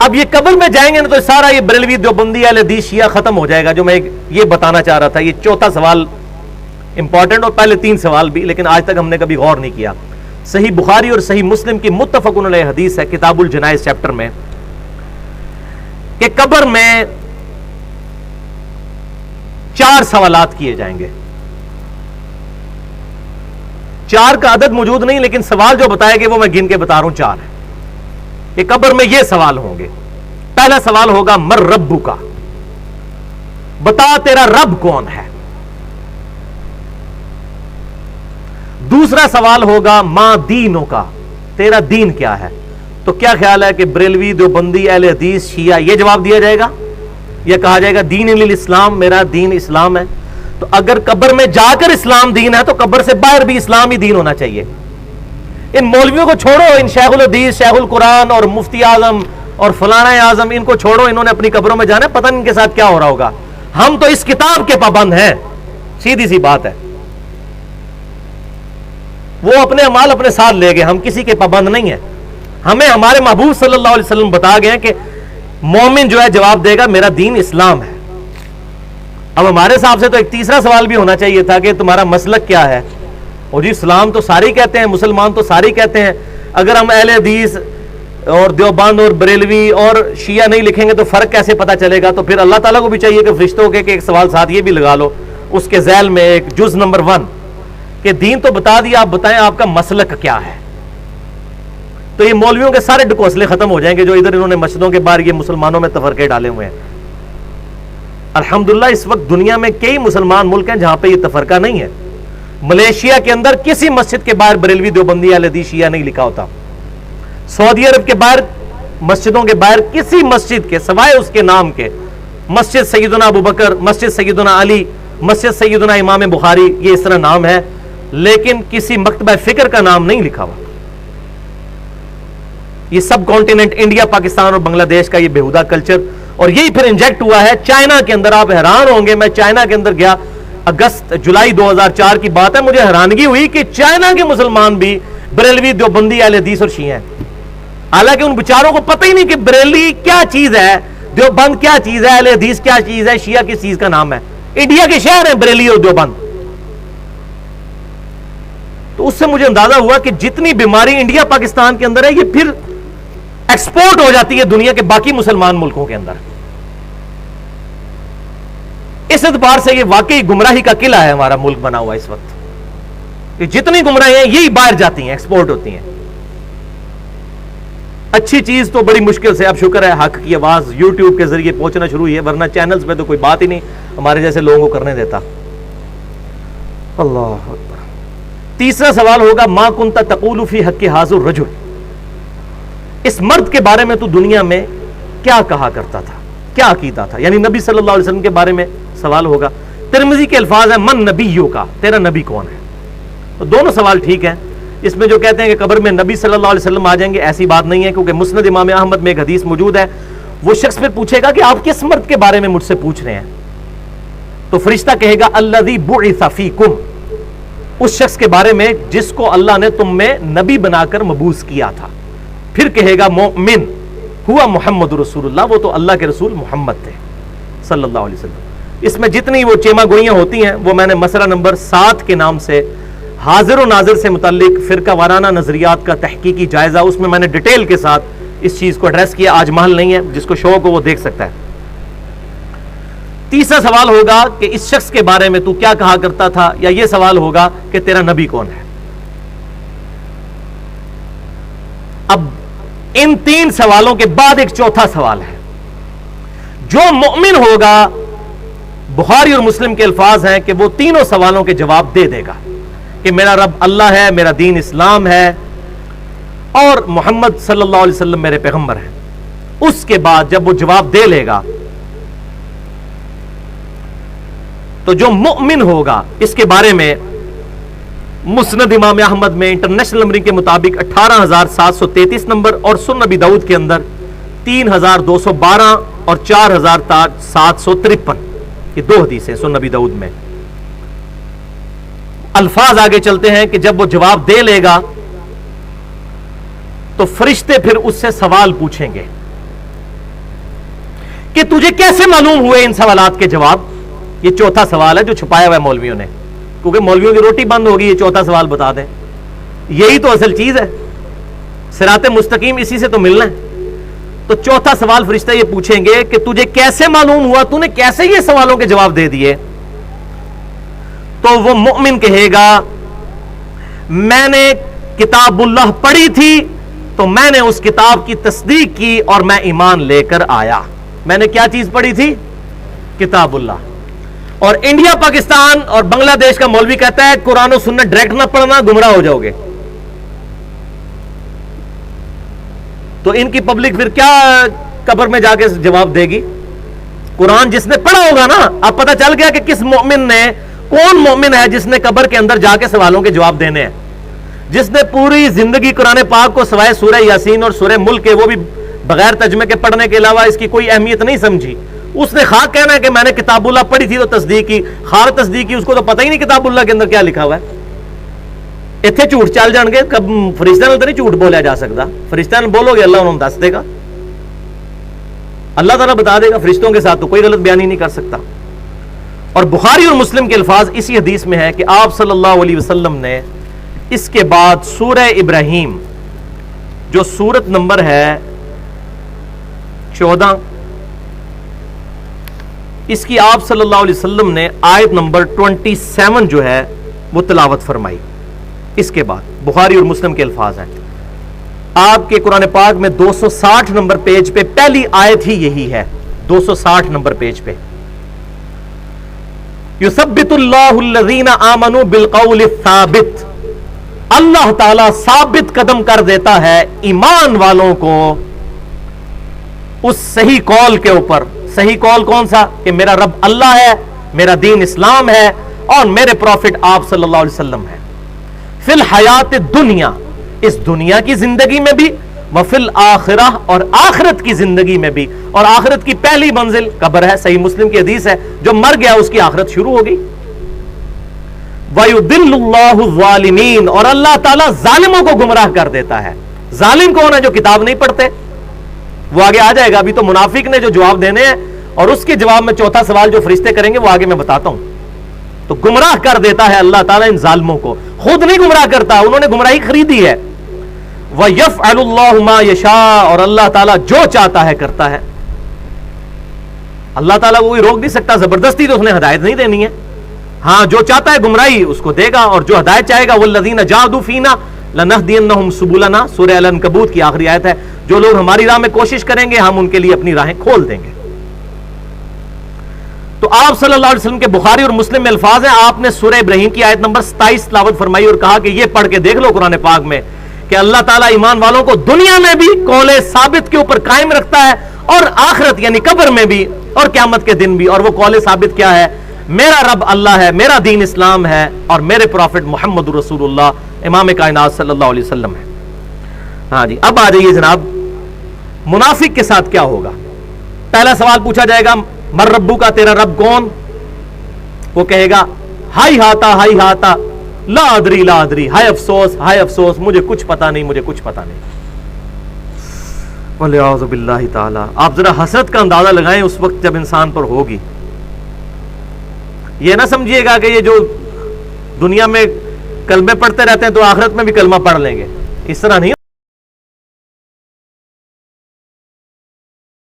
اب یہ قبر میں جائیں گے نا تو سارا یہ بریلوی دیوبندی اہل حدیث شیعہ ختم ہو جائے گا. جو میں یہ بتانا چاہ رہا تھا, یہ چوتھا سوال امپورٹنٹ, اور پہلے 3 سوال بھی, لیکن آج تک ہم نے کبھی غور نہیں کیا. صحیح بخاری اور صحیح مسلم کی متفق علیہ حدیث ہے کتاب الجنائز چیپٹر میں کہ قبر میں 4 سوالات کیے جائیں گے. 4 کا عدد موجود نہیں, لیکن سوال جو بتائے گے وہ میں گن کے بتا رہا ہوں 4 ہے کہ قبر میں یہ سوال ہوں گے. پہلا سوال ہوگا مر ربو کا, بتا تیرا رب کون ہے. دوسرا سوال ہوگا ما دینوں کا, تیرا دین کیا ہے. تو کیا خیال ہے کہ بریلوی دیوبندی اہل حدیث شیعہ یہ جواب دیا جائے گا یا کہا جائے گا دین الاسلام, میرا دین اسلام ہے. تو اگر قبر میں جا کر اسلام دین ہے تو قبر سے باہر بھی اسلام ہی دین ہونا چاہیے. ان مولویوں کو چھوڑو, ان شیخ الحدیث, شیخ القرآن اور مفتی اعظم اور فلانا اعظم, ان کو چھوڑو, انہوں نے اپنی قبروں میں جانا ہے, پتہ نہیں ان کے ساتھ کیا ہو رہا ہوگا. ہم تو اس کتاب کے پابند ہیں, سیدھی سی بات ہے. وہ اپنے اعمال اپنے ساتھ لے گئے, ہم کسی کے پابند نہیں ہیں. ہمیں ہمارے محبوب صلی اللہ علیہ وسلم بتا گئے ہیں کہ مومن جو ہے جواب دے گا میرا دین اسلام ہے. اب ہمارے حساب سے تو ایک تیسرا سوال بھی ہونا چاہیے تھا کہ تمہارا مسلک کیا ہے. اور جی اسلام تو سارے کہتے ہیں, مسلمان تو سارے کہتے ہیں. اگر ہم اہل حدیث اور دیوبند اور بریلوی اور شیعہ نہیں لکھیں گے تو فرق کیسے پتہ چلے گا. تو پھر اللہ تعالیٰ کو بھی چاہیے کہ فرشتوں کے ایک سوال ساتھ یہ بھی لگا لو اس کے ذیل میں, ایک جز نمبر 1 کہ دین تو بتا دیا, آپ بتائیں آپ کا مسلک کیا ہے. تو یہ مولویوں کے سارے ڈکوسلے ختم ہو جائیں گے جو ادھر انہوں نے مسجدوں کے باہر یہ مسلمانوں میں تفرقے ڈالے ہوئے ہیں. الحمدللہ اس وقت دنیا میں کئی مسلمان ملک ہیں جہاں پہ یہ تفرقہ نہیں ہے. ملیشیا کے اندر کسی مسجد کے باہر بریلوی دیوبندی اہل حدیث شیعہ نہیں لکھا ہوتا. سعودی عرب کے باہر مسجدوں کے باہر کسی مسجد کے سوائے اس کے نام کے, مسجد سیدنا ابو بکر, مسجد سیدنا علی, مسجد سیدنا امام بخاری, یہ اس طرح نام ہے, لیکن کسی مکتبہ فکر کا نام نہیں لکھا ہوا. یہ سب کانٹیننٹ انڈیا, پاکستان اور بنگلہ دیش کا یہ بےہودہ کلچر, اور یہی پھر انجیکٹ ہوا ہے چائنا کے اندر. آپ حیران ہوں گے, میں چائنا کے اندر گیا, جولائی 2004 کی بات ہے, مجھے حیرانگی ہوئی کہ چائنا کے مسلمان بھی بریلوی دیوبندی اہل حدیث اور شیعہ ہیں. حالانکہ ان بیچاروں کو پتہ ہی نہیں کہ بریلوی کیا چیز ہے, دیوبند کیا چیز ہے, اہل حدیث کیا چیز ہے, شیعہ کس چیز کا نام ہے. انڈیا کے شہر ہیں بریلی اور دیوبند. تو اس سے مجھے اندازہ ہوا کہ جتنی بیماری انڈیا پاکستان کے اندر ہے یہ پھر ایکسپورٹ ہو جاتی ہے دنیا کے باقی مسلمان ملکوں کے اندر. اس اعتبار سے یہ واقعی گمراہی کا قلعہ ہے ہمارا ملک بنا ہوا اس وقت. کہ جتنی گمراہی ہیں یہی باہر جاتی ہیں, ایکسپورٹ ہوتی ہیں. اچھی چیز تو بڑی مشکل سے, اب شکر ہے حق کی آواز یوٹیوب کے ذریعے پہنچنا شروع ہوئی ہے, ورنہ چینلز پہ تو کوئی بات ہی نہیں ہمارے جیسے لوگوں کو کرنے دیتا. اللہ اکبر. تیسرا سوال ہوگا ما کنت تقول فی حق ھذا الرجل, اس مرد کے بارے میں تو دنیا میں کیا کہا کرتا تھا, کیا عقیدہ تھا. یعنی نبی صلی اللہ علیہ وسلم کے بارے میں سوال ہوگا. ترمذی کے الفاظ ہیں من نبیوں کا, تیرا نبی کون ہے. تو دونوں سوال ٹھیک ہیں. اس میں جو کہتے ہیں کہ قبر میں نبی صلی اللہ علیہ وسلم آ جائیں گے, ایسی بات نہیں ہے, کیونکہ مسند امام احمد میں ایک حدیث موجود ہے. وہ شخص پھر پوچھے گا کہ آپ کس مرد کے بارے میں مجھ سے پوچھ رہے ہیں. تو فرشتہ کہے گا الذی بعث فیکم, اس شخص کے بارے میں جس کو اللہ نے تم میں نبی بنا کر مبعوث کیا تھا. پھر کہے گا مومن ہوا محمد رسول اللہ, وہ تو اللہ کے رسول محمد تھے صلی اللہ علیہ وسلم. اس میں جتنی وہ چیما گوئیاں ہوتی ہیں وہ میں نے مسئلہ نمبر 7 کے نام سے حاضر و ناظر سے متعلق فرقہ وارانہ نظریات کا تحقیقی جائزہ, اس میں نے ڈیٹیل کے ساتھ اس چیز کو ایڈریس کیا. آج محل نہیں ہے, جس کو شوق ہو وہ دیکھ سکتا ہے. تیسرا سوال ہوگا کہ اس شخص کے بارے میں تو کیا کہا کرتا تھا, یا یہ سوال ہوگا کہ تیرا نبی کون ہے. اب ان 3 سوالوں کے بعد ایک چوتھا سوال ہے. جو مؤمن ہوگا, بخاری اور مسلم کے الفاظ ہیں کہ وہ تینوں سوالوں کے جواب دے دے گا کہ میرا رب اللہ ہے, میرا دین اسلام ہے, اور محمد صلی اللہ علیہ وسلم میرے پیغمبر ہیں. اس کے بعد جب وہ جواب دے لے گا تو جو مؤمن ہوگا, اس کے بارے میں مسند امام احمد میں انٹرنیشنل نمبرنگ کے مطابق 18733 نمبر, اور سنن ابی داؤد کے اندر 3212 اور 4753, یہ 2 حدیثیں سنن ابی داؤد میں. الفاظ آگے چلتے ہیں کہ جب وہ جواب دے لے گا تو فرشتے پھر اس سے سوال پوچھیں گے کہ تجھے کیسے معلوم ہوئے ان سوالات کے جواب؟ یہ چوتھا سوال ہے جو چھپایا ہوا ہے مولویوں نے، کیونکہ مولویوں کی روٹی بند ہوگی، یہ چوتھا سوال بتا دیں، یہی تو اصل چیز ہے، صراط مستقیم اسی سے تو ملنا ہے۔ تو چوتھا سوال فرشتہ یہ پوچھیں گے کہ تجھے کیسے معلوم ہوا، تو نے کیسے یہ سوالوں کے جواب دے دیے؟ تو وہ مومن کہے گا میں نے کتاب اللہ پڑھی تھی تو میں نے اس کتاب کی تصدیق کی اور میں ایمان لے کر آیا۔ میں نے کیا چیز پڑھی تھی؟ کتاب اللہ۔ اور انڈیا، پاکستان اور بنگلہ دیش کا مولوی کہتا ہے قرآن و سنت ڈائریکٹ نہ پڑھنا، گمراہ ہو جاؤ گے۔ تو ان کی پبلک پھر کیا قبر میں جا کے جواب دے گی؟ قرآن جس نے پڑھا ہوگا نا، اب پتہ چل گیا کہ کس مومن نے، کون مومن ہے جس نے قبر کے اندر جا کے سوالوں کے جواب دینے ہیں، جس نے پوری زندگی قرآن پاک کو سوائے سورہ یاسین اور سورہ ملک کے، وہ بھی بغیر ترجمے کے پڑھنے کے علاوہ اس کی کوئی اہمیت نہیں سمجھی۔ اس نے خواہ کہنا ہے کہ میں نے کتاب اللہ پڑھی تھی تو تصدیق کی، خار تصدیق کی، اس کو تو پتہ ہی نہیں کتاب اللہ کے اندر کیا لکھا ہوا ہے۔ اتنے جھوٹ چل جان گے، کب فرشتہ نے تو نہیں جھوٹ بولیا جا سکتا، فرشتہ نے بولو گے اللہ انہوں دس دے گا، اللہ تعالیٰ بتا دے گا، فرشتوں کے ساتھ تو کوئی غلط بیان ہی نہیں کر سکتا۔ اور بخاری اور مسلم کے الفاظ اسی حدیث میں ہے کہ آپ صلی اللہ علیہ وسلم نے اس کے بعد سورہ ابراہیم جو سورت نمبر ہے 14، اس کی آپ صلی اللہ علیہ وسلم نے آیت نمبر 27 جو ہے وہ تلاوت فرمائی۔ اس کے بعد بخاری اور مسلم کے الفاظ ہیں، آپ کے قرآن پاک میں 260 نمبر پیج پہ پہلی آیت ہی یہی ہے، 260 نمبر پیج پہ، یثبت اللہ الذین آمنوا بالقول الثابت، اللہ تعالیٰ ثابت قدم کر دیتا ہے ایمان والوں کو اس صحیح قول کے اوپر۔ صحیح قول کون سا؟ کہ میرا رب اللہ ہے، میرا دین اسلام ہے، اور میرے پروفٹ آپ صلی اللہ علیہ وسلم ہے، فی الحیات دنیا، اس دنیا کی زندگی میں بھی، وفی الآخرہ، اور آخرت کی زندگی میں بھی، اور آخرت کی پہلی منزل قبر ہے، صحیح مسلم کی حدیث ہے، جو مر گیا اس کی آخرت شروع ہو گئی۔ وَيُضِلُّ اللَّهُ الظَّالِمِينَ، اور اللہ تعالیٰ ظالموں کو گمراہ کر دیتا ہے۔ ظالم کون ہے؟ جو کتاب نہیں پڑھتے، وہ آگے آ جائے گا، ابھی تو منافق نے جو جواب دینے ہیں، اور اس کے جواب میں چوتھا سوال جو فرشتے کریں گے وہ آگے میں بتاتا ہوں۔ تو گمراہ کر دیتا ہے اللہ تعالیٰ ان ظالموں کو، خود نہیں گمراہ کرتا، انہوں نے گمراہی خریدی ہے۔ وَيَفْعَلُ اللَّهُ مَا يَشَاءُ، اور اللہ تعالیٰ جو چاہتا ہے کرتا ہے۔ اللہ تعالیٰ کو کوئی روک نہیں سکتا، زبردستی تو اس نے ہدایت نہیں دینی ہے، ہاں جو چاہتا ہے گمراہی اس کو دے گا، اور جو ہدایت چاہے گا وَالَّذِينَ جَاهَدُوا فِينَا لَنَهْدِيَنَّهُمْ سُبُلَنَا، سورہ العنکبوت کی آخری آیت ہے، جو لوگ ہماری راہ میں کوشش کریں گے ہم ان کے لیے اپنی راہیں کھول دیں گے۔ تو آپ صلی اللہ علیہ وسلم کے بخاری اور مسلم میں الفاظ ہیں، آپ نے سورہ ابراہیم کی آیت نمبر 27 تلاوت فرمائی اور کہا کہ یہ پڑھ کے دیکھ لو قرآن پاک میں کہ اللہ تعالیٰ ایمان والوں کو دنیا میں بھی قول ثابت کے اوپر قائم رکھتا ہے، اور آخرت یعنی قبر میں بھی، اور قیامت کے دن بھی۔ اور وہ قول ثابت کیا ہے؟ میرا رب اللہ ہے، میرا دین اسلام ہے، اور میرے پروفٹ محمد رسول اللہ امام کائنات صلی اللہ علیہ وسلم ہے۔ ہاں جی، اب آ جائیے جناب، منافق کے ساتھ کیا ہوگا؟ پہلا سوال پوچھا جائے گا مر ربو کا، تیرا رب کون؟ وہ کہے گا ہائی ہاتا لا ادری لا ادری، ہائے افسوس مجھے کچھ پتا نہیں، مجھے کچھ پتا نہیں۔ والعیاذ باللہ تعالی۔ آپ ذرا حسرت کا اندازہ لگائیں اس وقت جب انسان پر ہوگی۔ یہ نہ سمجھیے گا کہ یہ جو دنیا میں کلمے پڑھتے رہتے ہیں تو آخرت میں بھی کلمہ پڑھ لیں گے، اس طرح نہیں۔